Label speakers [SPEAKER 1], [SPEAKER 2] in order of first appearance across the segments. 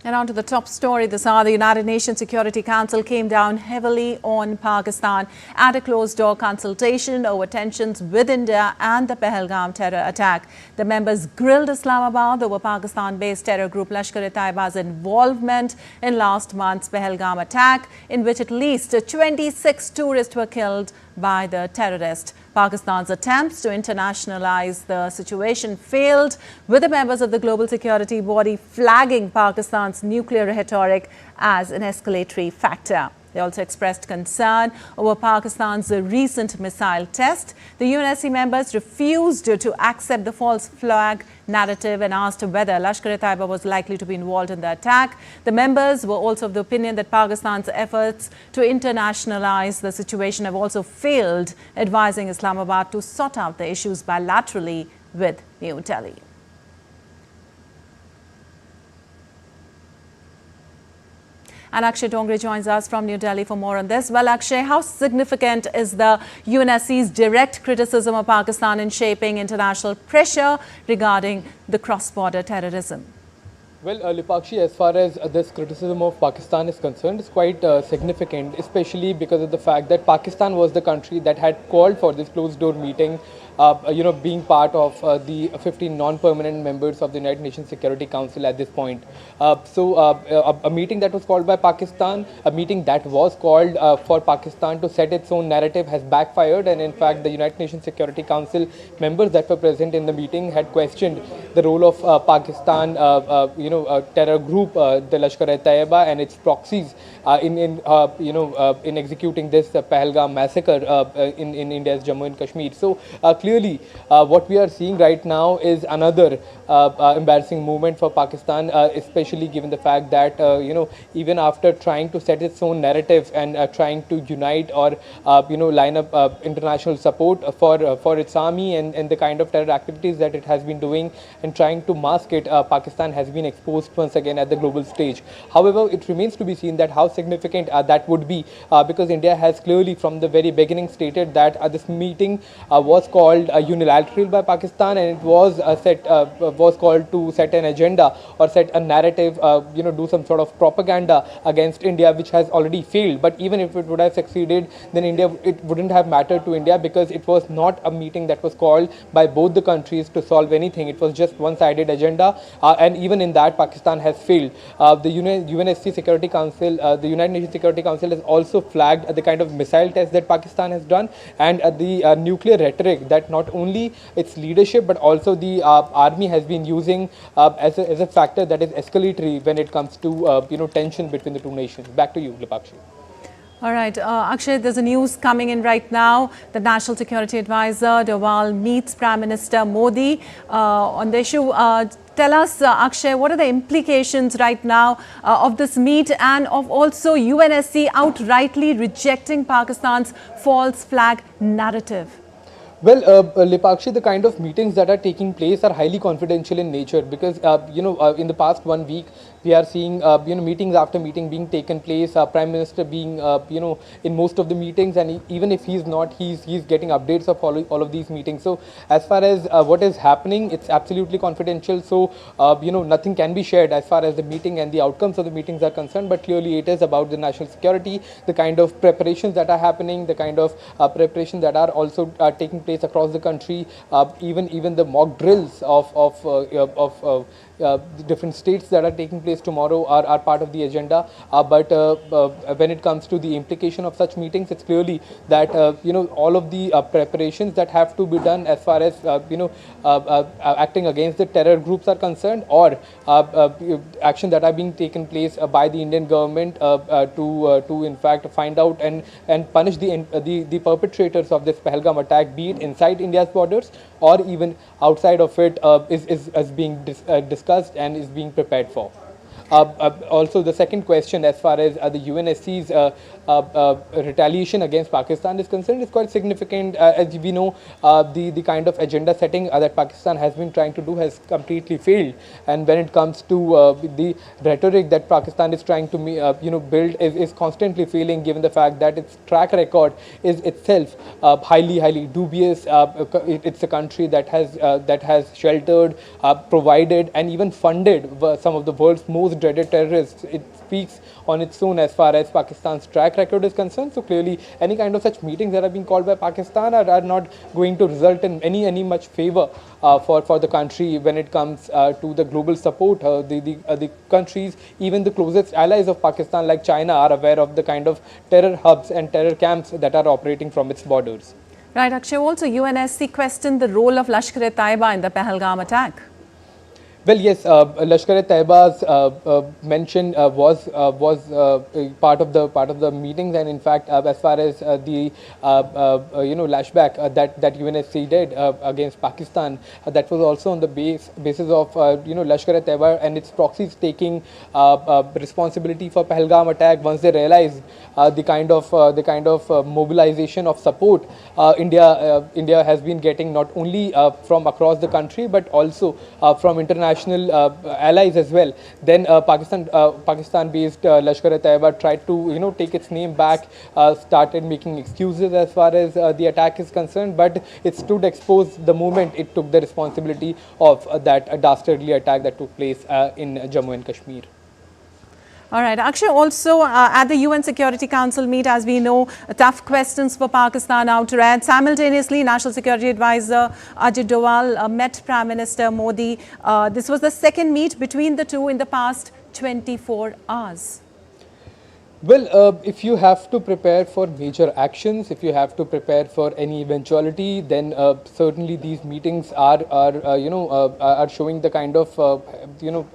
[SPEAKER 1] And on to the top story this hour. The United Nations Security Council came down heavily on Pakistan at a closed-door consultation over tensions with India and the Pahalgam terror attack. The members grilled Islamabad over Pakistan-based terror group Lashkar-e-Taiba's involvement in last month's Pahalgam attack, in which at least 26 tourists were killed by the terrorist. Pakistan's attempts to internationalize the situation failed, with the members of the global security body flagging Pakistan's nuclear rhetoric as an escalatory factor. They also expressed concern over Pakistan's recent missile test. The UNSC members refused to accept the false flag narrative and asked whether Lashkar-e-Taiba was likely to be involved in the attack. The members were also of the opinion that Pakistan's efforts to internationalize the situation have also failed, advising Islamabad to sort out the issues bilaterally with New Delhi. And Akshay Dongre joins us from New Delhi for more on this. Well, Akshay, how significant is the UNSC's direct criticism of Pakistan in shaping international pressure regarding the cross-border terrorism?
[SPEAKER 2] Well, Lipakshi, as far as this criticism of Pakistan is concerned, it's quite significant, especially because of the fact that Pakistan was the country that had called for this closed-door meeting, being part of the 15 non-permanent members of the United Nations Security Council at this point. A meeting that was called by Pakistan, a meeting that was called for Pakistan to set its own narrative has backfired, and in fact, the United Nations Security Council members that were present in the meeting had questioned the role of Pakistan, terror group, the Lashkar-e-Taiba, and its proxies in executing this Pahalgam massacre in India's Jammu and Kashmir. So clearly, what we are seeing right now is another embarrassing moment for Pakistan, especially given the fact that even after trying to set its own narrative and trying to unite or line up international support for its army and the kind of terror activities that it has been doing and trying to mask it, Pakistan has been exposed once again at the global stage. However, it remains to be seen that how significant that would be, because India has clearly from the very beginning stated that this meeting was called unilateral by Pakistan, and it was was called to set an agenda or set a narrative, do some sort of propaganda against India, which has already failed. But even if it would have succeeded, then it wouldn't have mattered to India, because it was not a meeting that was called by both the countries to solve anything. It was just one-sided agenda, and even in that, Pakistan has failed. The UNSC Security Council, the United Nations Security Council, has also flagged the kind of missile tests that Pakistan has done, and the nuclear rhetoric that not only its leadership but also the army has been using as a factor that is escalatory when it comes to tension between the two nations. Back to you, Lipakshi.
[SPEAKER 1] All right, Akshay, there's a news coming in right now. The National Security Advisor, Doval, meets Prime Minister Modi on the issue. Tell us, Akshay, what are the implications right now of this meet and of also UNSC outrightly rejecting Pakistan's false flag narrative?
[SPEAKER 2] Well, Lipakshi, the kind of meetings that are taking place are highly confidential in nature, because in the past 1 week we are seeing meetings after meeting being taken place. Prime Minister being in most of the meetings, and even if he's not, he's getting updates of all of these meetings. So as far as what is happening, it's absolutely confidential. So nothing can be shared as far as the meeting and the outcomes of the meetings are concerned. But clearly, it is about the national security, the kind of preparations that are happening, the kind of preparations that are also taking place across the country, even the mock drills of different states that are taking place tomorrow are part of the agenda. But when it comes to the implication of such meetings, it's clearly that all of the preparations that have to be done as far as acting against the terror groups are concerned, or action that are being taken place by the Indian government to in fact find out and punish the perpetrators of this Pahalgam attack, be it inside India's borders or even outside of it, is being discussed and is being prepared for. Also, the second question, as far as the UNSC's retaliation against Pakistan is concerned, is quite significant. As we know, the kind of agenda setting that Pakistan has been trying to do has completely failed. And when it comes to the rhetoric that Pakistan is trying to build is constantly failing, given the fact that its track record is itself highly dubious. It's a country that has sheltered, provided, and even funded some of the world's most most dreaded terrorists. It speaks on its own as far as Pakistan's track record is concerned. So clearly, any kind of such meetings that are being called by Pakistan are not going to result in any much favor for the country when it comes to the global support. The countries, even the closest allies of Pakistan like China, are aware of the kind of terror hubs and terror camps that are operating from its borders.
[SPEAKER 1] Right, Akshay. Also, UNSC questioned the role of Lashkar-e-Taiba in the Pahalgam attack.
[SPEAKER 2] Well, yes, Lashkar-e-Taiba's mention was part of the meetings, and in fact, as far as the lashback that UNSC did against Pakistan, that was also on the basis of Lashkar-e-Taiba and its proxies taking responsibility for Pahalgam attack once they realized the kind of mobilization of support India has been getting, not only from across the country but also from international allies as well. Then Pakistan-based Lashkar-e-Taiba tried to take its name back, started making excuses as far as the attack is concerned, but it stood exposed the moment it took the responsibility of that dastardly attack that took place in Jammu and Kashmir.
[SPEAKER 1] All right. Akshay, also at the UN Security Council meet, as we know, tough questions for Pakistan out read. Simultaneously, National Security Advisor Ajit Doval met Prime Minister Modi. This was the second meet between the two in the past 24 hours.
[SPEAKER 2] Well, if you have to prepare for major actions, if you have to prepare for any eventuality, then certainly these meetings are showing the kind of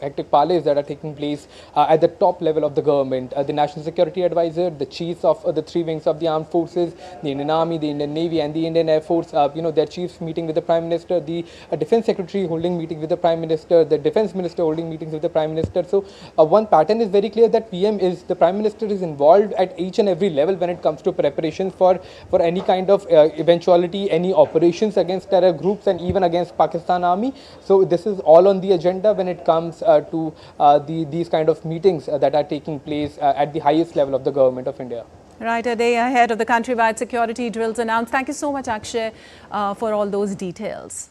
[SPEAKER 2] hectic parleys that are taking place at the top level of the government. The National Security Advisor, the chiefs of the three wings of the armed forces, the Indian Army, the Indian Navy, and the Indian Air Force, their chiefs meeting with the Prime Minister, the Defense Secretary holding meetings with the Prime Minister, the Defense Minister holding meetings with the Prime Minister. So one pattern is very clear, that the Prime Minister is involved at each and every level when it comes to preparations for any kind of eventuality, any operations against terror groups and even against Pakistan Army. So this is all on the agenda when it comes to these kind of meetings that are taking place at the highest level of the government of India.
[SPEAKER 1] Right, a day ahead of the countrywide security drills announced. Thank you so much, Akshay, for all those details.